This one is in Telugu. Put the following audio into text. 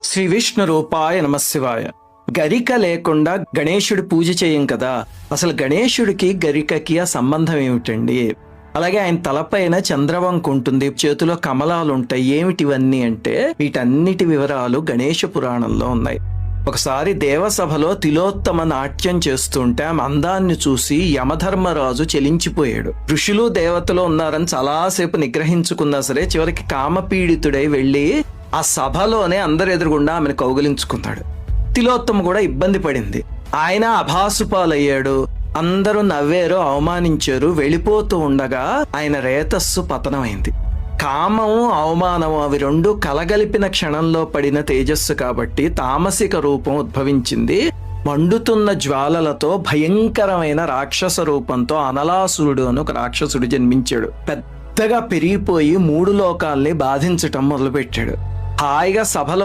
శ్రీ విష్ణు రూపాయ నమశివాయ. గరిక లేకుండా గణేశుడి పూజ చేయం కదా. అసలు గణేశుడికి గరికకి ఆ సంబంధం ఏమిటండి? అలాగే ఆయన తలపైన చంద్రవంక ఉంటుంది, చేతిలో కమలాలు ఉంటాయి. ఏమిటివన్నీ అంటే వీటన్నిటి వివరాలు గణేశ పురాణంలో ఉన్నాయి. ఒకసారి దేవసభలో తిలోత్తమ నాట్యం చేస్తుంటే ఆమె అందాన్ని చూసి యమధర్మరాజు చెలించిపోయాడు. ఋషులు దేవతలు ఉన్నారని చాలాసేపు నిగ్రహించుకున్నా సరే చివరికి కామపీడితుడై వెళ్ళి ఆ సభలోనే అందరు ఎదురుగుండా ఆమెను కౌగిలించుకున్నాడు. తిలోత్తమ కూడా ఇబ్బంది పడింది. ఆయన అభాసుపాలయ్యాడు. అందరూ నవ్వారు, అవమానించారు. వెళ్ళిపోతూ ఉండగా ఆయన రేతస్సు పతనమైంది. కామము అవమానము అవి రెండు కలగలిపిన క్షణంలో పడిన తేజస్సు కాబట్టి తామసిక రూపం ఉద్భవించింది. మండుతున్న జ్వాలలతో భయంకరమైన రాక్షస రూపంతో అనలాసురుడు అని ఒక రాక్షసుడు జన్మించాడు. పెద్దగా పెరిగిపోయి 3 లోకాల్ని బాధించటం మొదలుపెట్టాడు. హాయిగా సభలో